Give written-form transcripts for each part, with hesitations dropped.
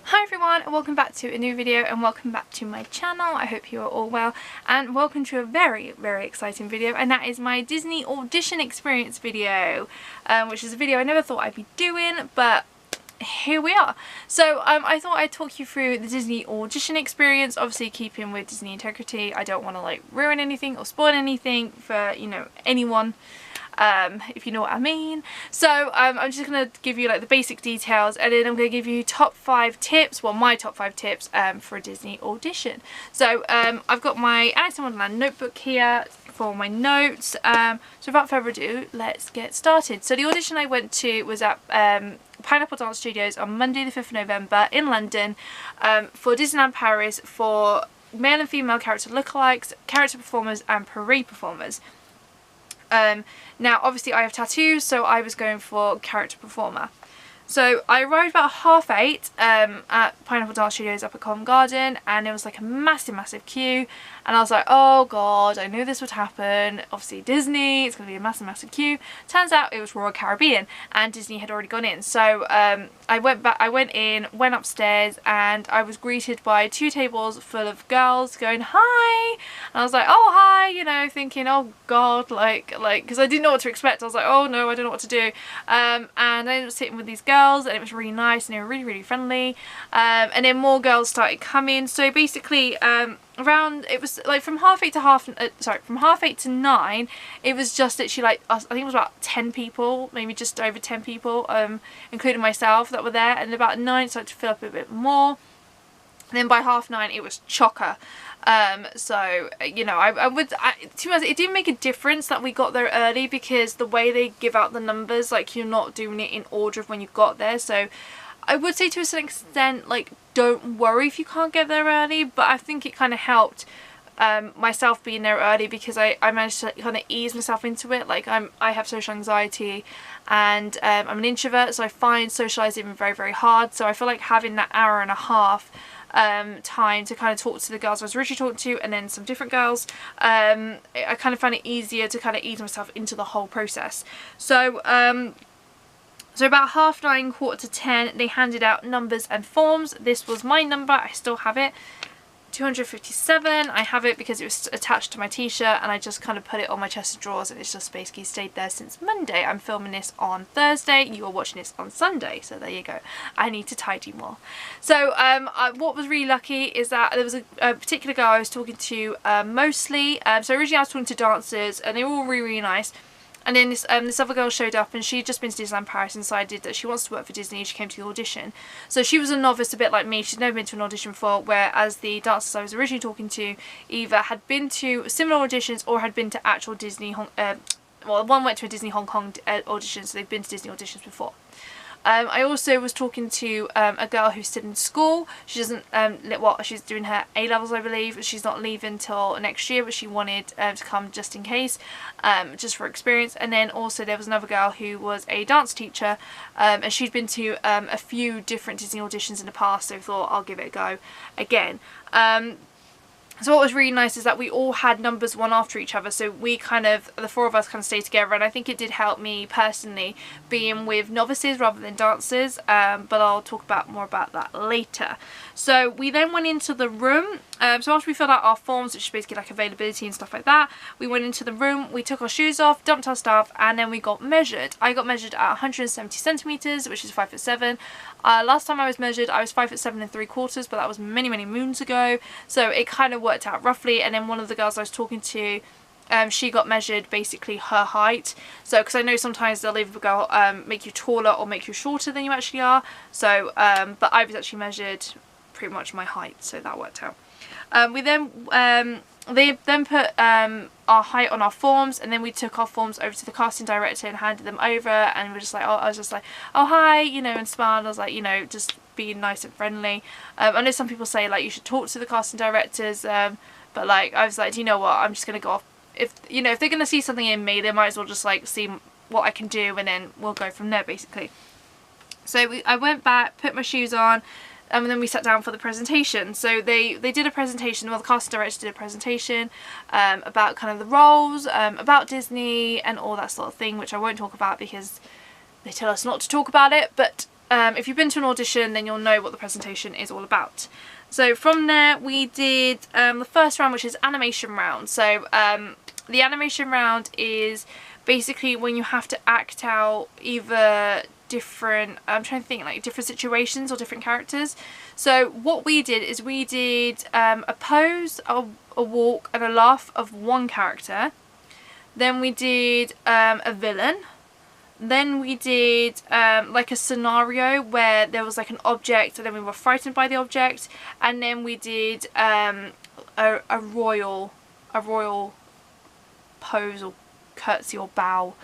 Hi everyone, and welcome back to a new video and welcome back to my channel. I hope you are all well and welcome to a very exciting video, and that is my Disney audition experience video, which is a video I never thought I'd be doing, but here we are. So I thought I'd talk you through the Disney audition experience, obviously keeping with Disney integrity. I don't want to like ruin anything or spoil anything for, you know, anyone. If you know what I mean. So I'm just going to give you like the basic details, and then I'm going to give you top 5 tips, well my top 5 tips for a Disney audition. So I've got my Alice in Wonderland notebook here for my notes. So without further ado, let's get started. So the audition I went to was at Pineapple Dance Studios on Monday the 5th of November in London for Disneyland Paris for male and female character lookalikes, character performers and parade performers. Now obviously I have tattoos, so I was going for character performer. So I arrived about 8:30 at Pineapple Dance Studios up at Covent Garden, and it was like a massive queue, and I was like, oh god, I knew this would happen. Obviously Disney, it's going to be a massive queue. Turns out it was Royal Caribbean and Disney had already gone in. So I went upstairs, and I was greeted by 2 tables full of girls going hi, and I was like, oh hi, you know, thinking, oh god, like because I didn't know what to expect. I was like, oh no, I don't know what to do. And I ended up sitting with these girls, and it was really nice, and they were really friendly. And then more girls started coming. So basically around, it was like from 8:30 to 9, it was just literally like I think it was about 10 people, maybe just over 10 people, including myself, that were there. And about 9 it started to fill up a bit more, and then by 9:30 it was chocker. So you know, to be honest, it didn't make a difference that we got there early, because the way they give out the numbers, like, you're not doing it in order of when you got there. So I would say to a certain extent, like, don't worry if you can't get there early, but I think it kind of helped myself being there early, because I managed to kind of ease myself into it. Like, I have social anxiety, and I'm an introvert, so I find socialising very hard. So I feel like having that hour and a half time to kind of talk to the girls I was originally talking to, and then some different girls, I kind of found it easier to kind of ease myself into the whole process. So so about 9:30, 9:45, they handed out numbers and forms. This was my number, I still have it, 257. I have it because it was attached to my t-shirt, and I just kind of put it on my chest of drawers, and it's just basically stayed there since Monday. I'm filming this on Thursday, you are watching this on Sunday, so there you go. I need to tidy more. So what was really lucky is that there was a particular girl I was talking to mostly. So originally I was talking to dancers, and they were all really nice. And then this other girl showed up, and she had just been to Disneyland Paris and decided that she wants to work for Disney. She came to the audition. So she was a novice, a bit like me. She'd never been to an audition before, whereas the dancers I was originally talking to either had been to similar auditions or had been to actual Disney, well, one went to a Disney Hong Kong audition, so they've been to Disney auditions before. I also was talking to a girl who's still in school. She doesn't, she's doing her A-levels, I believe. She's not leaving till next year, but she wanted to come just in case, just for experience. And then also there was another girl who was a dance teacher, and she'd been to a few different Disney auditions in the past, so I thought I'll give it a go again. So what was really nice is that we all had numbers one after each other, so we kind of, the 4 of us kind of stayed together, and I think it did help me personally being with novices rather than dancers, but I'll talk more about that later. So we then went into the room, so after we filled out our forms, which is basically like availability and stuff like that, we went into the room, we took our shoes off, dumped our stuff, and then we got measured. I got measured at 170 centimetres, which is 5'7". Last time I was measured, I was 5'7 3/4", but that was many moons ago, so it kind of worked out roughly. And then one of the girls I was talking to, she got measured basically her height. So because I know sometimes they'll either go make you taller or make you shorter than you actually are. So but I was actually measured pretty much my height, so that worked out. They then put our height on our forms, and then we took our forms over to the casting director and handed them over, and we were just like, I was just like, oh hi, you know, and smiled. I was like, you know, just being nice and friendly. I know some people say like you should talk to the casting directors, but like I was like, do you know what, I'm just gonna go off. If you know, if they're gonna see something in me, they might as well just like see what I can do, and then we'll go from there basically. So I went back, put my shoes on, and then we sat down for the presentation. So they did a presentation, well, the casting director did a presentation about kind of the roles, about Disney and all that sort of thing, which I won't talk about because they tell us not to talk about it. But if you've been to an audition, then you'll know what the presentation is all about. So from there we did the first round, which is animation round. So the animation round is basically when you have to act out either different, I'm trying to think, like different situations or different characters. So what we did is we did a pose, a walk and a laugh of one character. Then we did a villain. Then we did like a scenario where there was like an object and then we were frightened by the object. And then we did a royal pose or curtsy or bow.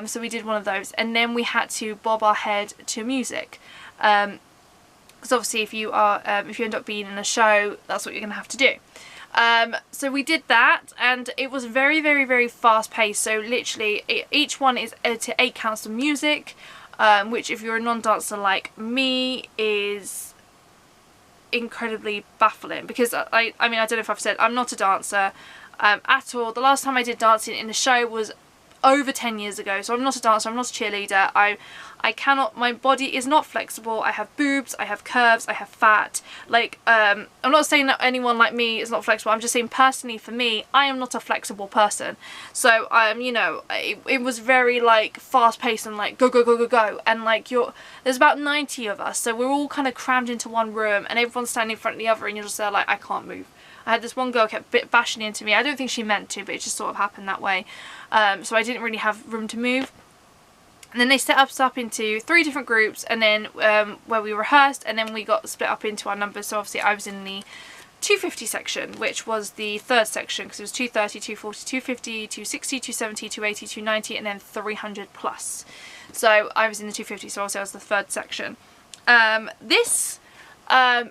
So we did one of those, and then we had to bob our head to music. Because obviously if you end up being in a show, that's what you're gonna have to do. So we did that, and it was very, very, very fast paced. So literally each one is to 8 counts of music, which if you're a non-dancer like me is incredibly baffling, because I mean, I don't know if I've said, I'm not a dancer at all. The last time I did dancing in a show was over 10 years ago, so I'm not a dancer, I'm not a cheerleader. I cannot, my body is not flexible. I have boobs, I have curves, I have fat. Like, I'm not saying that anyone like me is not flexible, I'm just saying personally for me, I am not a flexible person. So, you know, it was very like fast paced and like go, go, go, go, go. And like there's about 90 of us, so we're all kind of crammed into one room and everyone's standing in front of the other and you're just there like, I can't move. I had this one girl kept bashing into me. I don't think she meant to, but it just sort of happened that way. So I didn't really have room to move. And then they set us up into 3 different groups, and then where we rehearsed, and then we got split up into our numbers. So obviously I was in the 250 section, which was the 3rd section, because it was 230, 240, 250, 260, 270, 280, 290, and then 300 plus. So I was in the 250, so obviously I was the 3rd section. This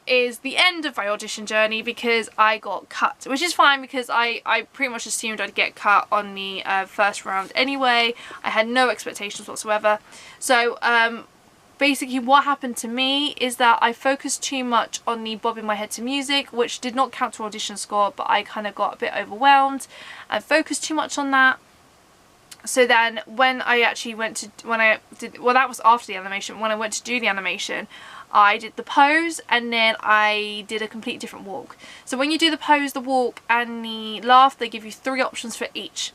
is the end of my audition journey because I got cut, which is fine because I pretty much assumed I'd get cut on the first round anyway. I had no expectations whatsoever. So basically what happened to me is that I focused too much on the bobbing my head to music, which did not count to audition score, but I kind of got a bit overwhelmed and focused too much on that. So then when I actually went to, well, that was after the animation. When I went to do the animation, I did the pose and then I did a complete different walk. So when you do the pose, the walk and the laugh, they give you 3 options for each.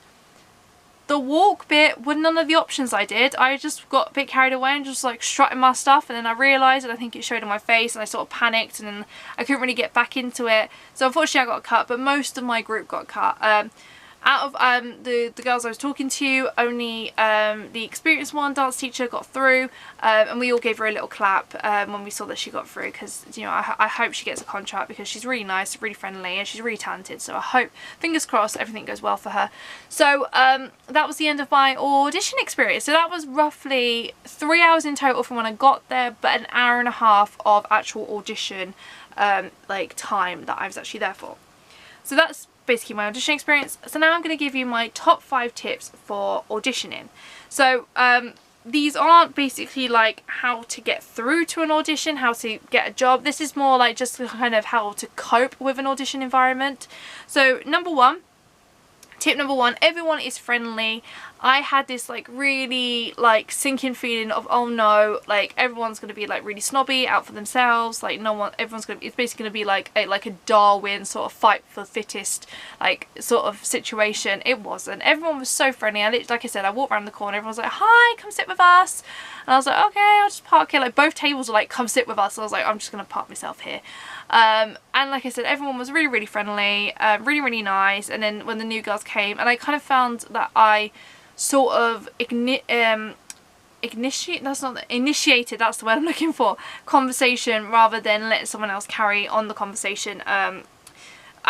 The walk bit were none of the options I did. I just got a bit carried away and just like strutting my stuff, and then I realised, and I think it showed on my face, and I sort of panicked and then I couldn't really get back into it. So unfortunately I got cut, but most of my group got cut. Out of the girls I was talking to, only the experienced one dance teacher got through, and we all gave her a little clap when we saw that she got through, because, you know, I hope she gets a contract because she's really nice, really friendly, and she's really talented. So I hope, fingers crossed, everything goes well for her. So that was the end of my audition experience. So that was roughly 3 hours in total from when I got there, but an hour and a half of actual audition like time that I was actually there for. So that's basically my audition experience. So now I'm going to give you my top 5 tips for auditioning. So these aren't basically like how to get through to an audition, how to get a job. This is more like just kind of how to cope with an audition environment. So tip number one, everyone is friendly. I had this like really like sinking feeling of, oh no, like everyone's gonna be like really snobby, out for themselves, like it's basically gonna be like a Darwin sort of fight for the fittest like sort of situation. It wasn't. Everyone was so friendly. Like I said, I walked around the corner, everyone was like, hi, come sit with us. And I was like, okay, I'll just park here. Like both tables were like, come sit with us. So I was like, I'm just gonna park myself here. And like I said, everyone was really, really friendly, really, really nice. And then when the new girls came, and I kind of found that I sort of initiated, that's the word I'm looking for, conversation rather than let someone else carry on the conversation. I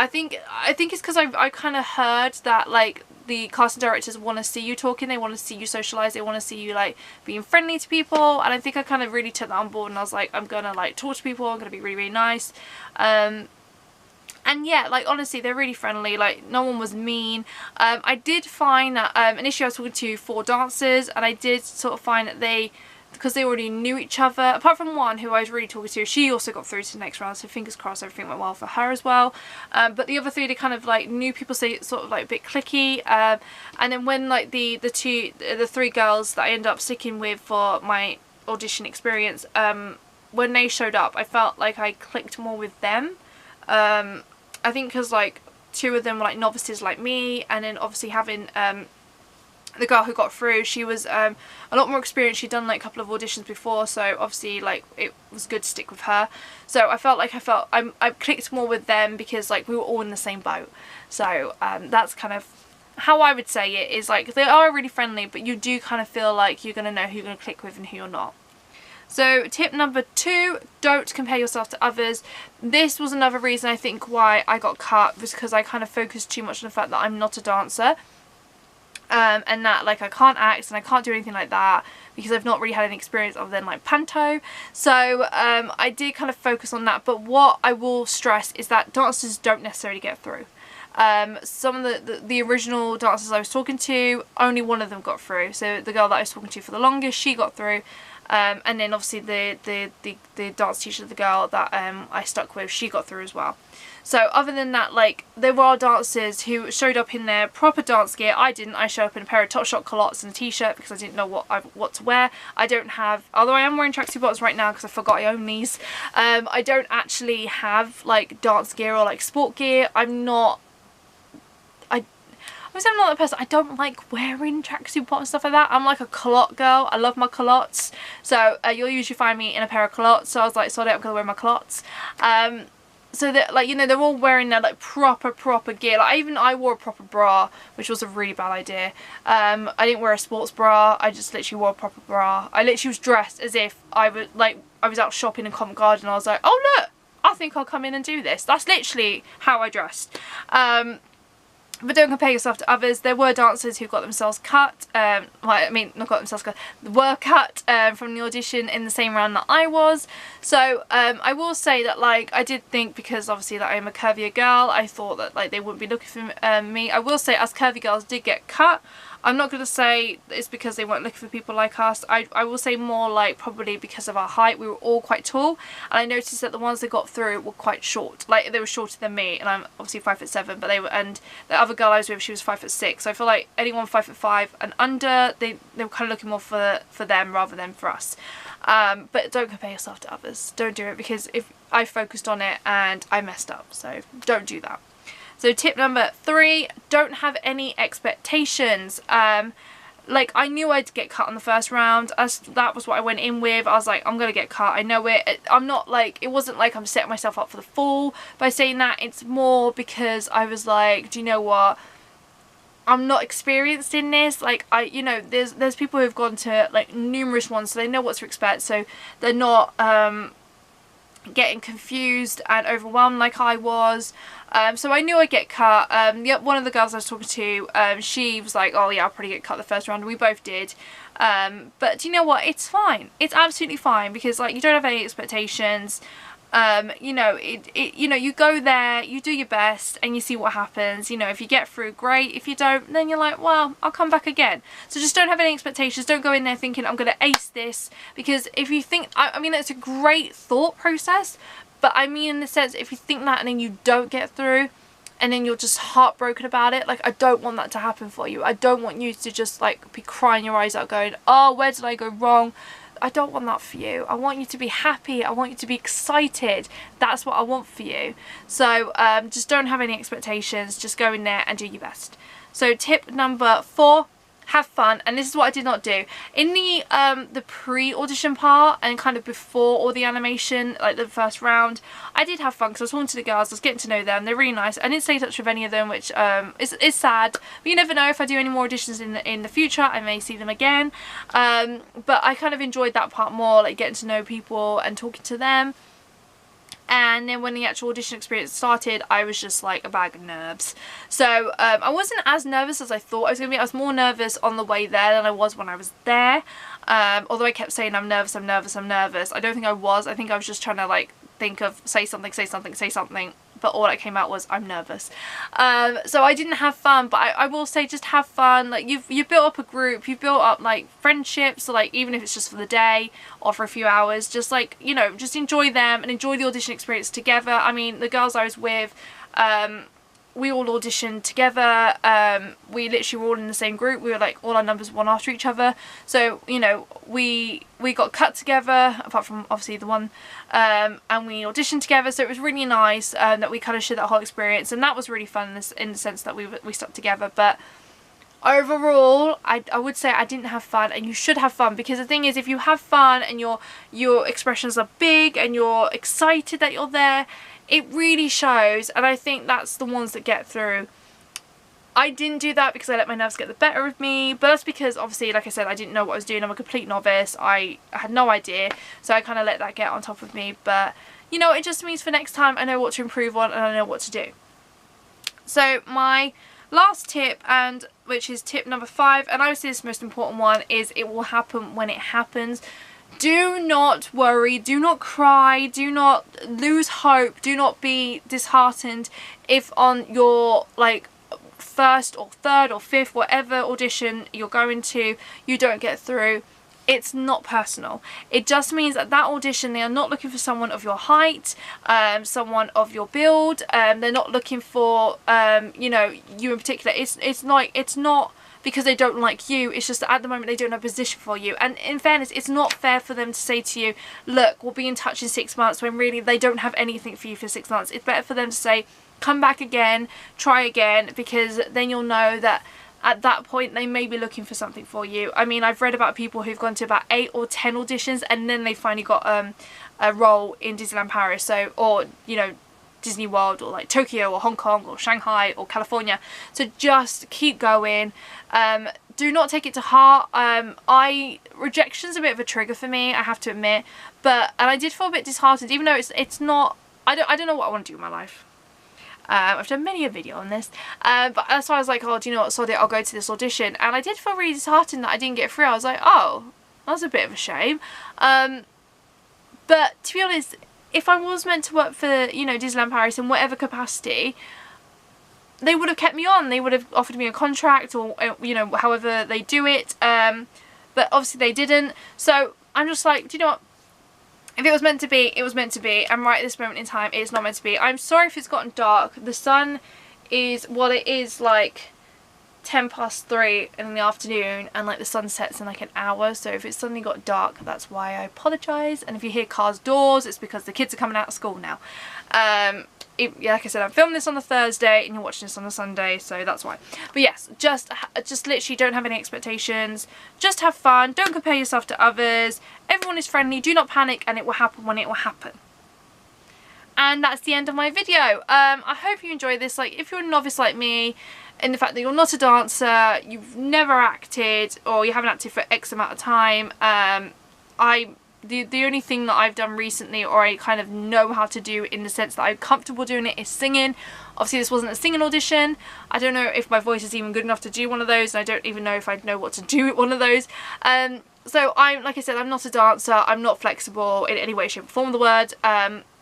think it's because I kind of heard that like the casting directors want to see you talking, they want to see you socialise, they want to see you like being friendly to people, and I think I kind of really took that on board, and I was like, I'm gonna like talk to people, I'm gonna be really, really nice. And yeah, like honestly, they're really friendly, like no one was mean. I did find that initially I was talking to 4 dancers, and I did sort of find that because they already knew each other, apart from one who I was really talking to, she also got through to the next round, so fingers crossed everything went well for her as well. But the other 3, they kind of like knew people, so sort of like a bit cliquey. And then when like the 3 girls that I ended up sticking with for my audition experience, when they showed up, I felt like I clicked more with them. I think because like 2 of them were like novices like me, and then obviously having the girl who got through, she was a lot more experienced. She'd done like a couple of auditions before, so obviously like it was good to stick with her. So I felt like I clicked more with them because like we were all in the same boat. So that's kind of how I would say it, is like they are really friendly, but you do kind of feel like you're going to know who you're going to click with and who you're not. So tip number 2, don't compare yourself to others. This was another reason I think why I got cut, was because I kind of focused too much on the fact that I'm not a dancer. And that like I can't act and I can't do anything like that because I've not really had any experience other than like panto. So I did kind of focus on that, but what I will stress is that dancers don't necessarily get through. Some of the original dancers I was talking to, only one of them got through. So the girl that I was talking to for the longest, she got through. And then obviously the dance teacher, the girl that I stuck with, she got through as well. So other than that, like, there were dancers who showed up in their proper dance gear. I didn't. I showed up in a pair of Topshop culottes and a t-shirt because I didn't know what to wear. I don't have, although I am wearing tracksuit bottoms right now because I forgot I own these, I don't actually have like dance gear or like sport gear. I'm not that person. I don't like wearing tracksuit bottoms and stuff like that. I'm like a culotte girl. I love my culottes. So you'll usually find me in a pair of culottes. So I was like, sorry, I'm gonna wear my culottes. So that, like, you know, they're all wearing their like proper gear. Like I wore a proper bra, which was a really bad idea. I didn't wear a sports bra. I just literally wore a proper bra. I literally was dressed as if I was out shopping in Covent Garden. I was like, oh look, I think I'll come in and do this. That's literally how I dressed. But don't compare yourself to others. There were dancers who got themselves cut, well, I mean, not got themselves cut, were cut from the audition in the same round that I was. So I will say that, like, I did think, because obviously that I'm a curvier girl, I thought that like they wouldn't be looking for me. I will say, as curvy girls did get cut. I'm not going to say it's because they weren't looking for people like us. I will say more like probably because of our height. We were all quite tall, and I noticed that the ones that got through were quite short. Like, they were shorter than me, and I'm obviously 5'7", but they were, and the other girl I was with, she was 5'6". So I feel like anyone 5'5" and under, they were kind of looking more for them rather than for us. But don't compare yourself to others. Don't do it, because if I focused on it and I messed up, so don't do that. So tip number 3, don't have any expectations. Like, I knew I'd get cut on the first round, as that was what I went in with. I was like, I'm gonna get cut, I know it. I'm not like, it wasn't like I'm setting myself up for the fall by saying that. It's more because I was like, do you know what, I'm not experienced in this. Like, you know, there's people who've gone to like numerous ones, so they know what to expect, so they're not getting confused and overwhelmed like I was. So I knew I'd get cut. Yeah, one of the girls I was talking to, she was like, oh yeah, I'll probably get cut the first round. We both did. But do you know what? It's fine. It's absolutely fine, because like, you don't have any expectations. You know, you know, you go there, you do your best, and you see what happens. You know, if you get through, great. If you don't, then you're like, well, I'll come back again. So just don't have any expectations. Don't go in there thinking I'm going to ace this, because if you think, I mean, it's a great thought process, but I mean, in the sense, if you think that and then you don't get through, and then you're just heartbroken about it, like, I don't want that to happen for you. I don't want you to just like be crying your eyes out going, oh, where did I go wrong? I don't want that for you. I want you to be happy. I want you to be excited. That's what I want for you. So just don't have any expectations. Just go in there and do your best. So tip number 4, have fun. And this is what I did not do. In the pre-audition part and kind of before all the animation, like the first round, I did have fun because I was talking to the girls, I was getting to know them. They're really nice. I didn't stay in touch with any of them, which is sad. But you never know, if I do any more auditions in the future, I may see them again. But I kind of enjoyed that part more, like getting to know people and talking to them. And then when the actual audition experience started, I was just like a bag of nerves. So I wasn't as nervous as I thought I was going to be. I was more nervous on the way there than I was when I was there. Although I kept saying I'm nervous, I'm nervous, I'm nervous. I don't think I was. I think I was just trying to like think of say something, say something, say something. But all that came out was I'm nervous. So I didn't have fun, but I will say just have fun. Like, you've built up a group, you've built up like friendships, so like even if it's just for the day or for a few hours, just like, you know, just enjoy them and enjoy the audition experience together. I mean, the girls I was with we all auditioned together. We literally were all in the same group. We were like all our numbers one after each other. So, you know, we got cut together, apart from obviously the one, and we auditioned together. So it was really nice that we kind of shared that whole experience, and that was really fun in the sense that we stuck together. But overall, I would say I didn't have fun, and you should have fun, because the thing is, if you have fun and your expressions are big and you're excited that you're there, it really shows. And I think that's the ones that get through. I didn't do that because I let my nerves get the better of me, but that's because obviously, like I said, I didn't know what I was doing. I'm a complete novice. I had no idea, so I kind of let that get on top of me. But you know, it just means for next time I know what to improve on and I know what to do. So my last tip, and which is tip number 5, and I would say this is the most important one, is it will happen when it happens. Do not worry, do not cry, do not lose hope, do not be disheartened if on your like first or third or fifth, whatever audition you're going to, you don't get through. It's not personal. It just means that that audition, they are not looking for someone of your height, someone of your build. They're not looking for, you know, you in particular. It's not because they don't like you. It's just that at the moment they don't have a position for you. And in fairness, it's not fair for them to say to you, look, we'll be in touch in 6 months, when really they don't have anything for you for 6 months. It's better for them to say, come back again, try again, because then you'll know that at that point they may be looking for something for you. I mean, I've read about people who've gone to about 8 or 10 auditions and then they finally got a role in Disneyland Paris, so, or you know, Disney World, or like Tokyo or Hong Kong or Shanghai or California. So just keep going. Do not take it to heart. Rejection's a bit of a trigger for me, I have to admit, and I did feel a bit disheartened, even though it's not, I don't know what I want to do in my life. I've done many a video on this, but that's why I was like, oh, do you know what, sod it, I'll go to this audition. And I did feel really disheartened that I didn't get through. I was like, oh, that's a bit of a shame. But to be honest, if I was meant to work for, you know, Disneyland Paris in whatever capacity, they would have kept me on. They would have offered me a contract, or, you know, however they do it. But obviously they didn't. So I'm just like, do you know what? If it was meant to be, it was meant to be, and right at this moment in time, it is not meant to be. I'm sorry if it's gotten dark. The sun is, well, it is like 3:10 in the afternoon, and like the sun sets in like an hour, so if it's suddenly got dark, that's why. I apologise. And if you hear cars' doors, it's because the kids are coming out of school now. Yeah, like I said, I'm filming this on a Thursday and you're watching this on a Sunday, so that's why. But yes, just literally don't have any expectations. Just have fun. Don't compare yourself to others. Everyone is friendly. Do not panic, and it will happen when it will happen. And that's the end of my video. I hope you enjoyed this. Like, if you're a novice like me, in the fact that you're not a dancer, you've never acted, or you haven't acted for X amount of time, the only thing that I've done recently, or I kind of know how to do in the sense that I'm comfortable doing it, is singing. Obviously this wasn't a singing audition. I don't know if my voice is even good enough to do one of those, and I don't even know if I'd know what to do at one of those. So like I said, I'm not a dancer. I'm not flexible in any way, shape or form of the word.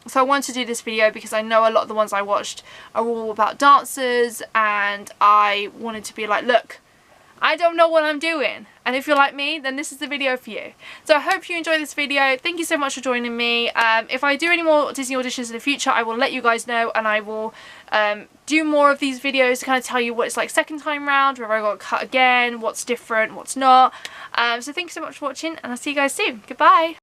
So I wanted to do this video because I know a lot of the ones I watched are all about dancers, and I wanted to be like, look, I don't know what I'm doing, and if you're like me, then this is the video for you. So I hope you enjoyed this video. Thank you so much for joining me. If I do any more Disney auditions in the future, I will let you guys know, and I will do more of these videos to kind of tell you what it's like second time round, whether I got cut again, what's different, what's not. So thank you so much for watching, and I'll see you guys soon. Goodbye.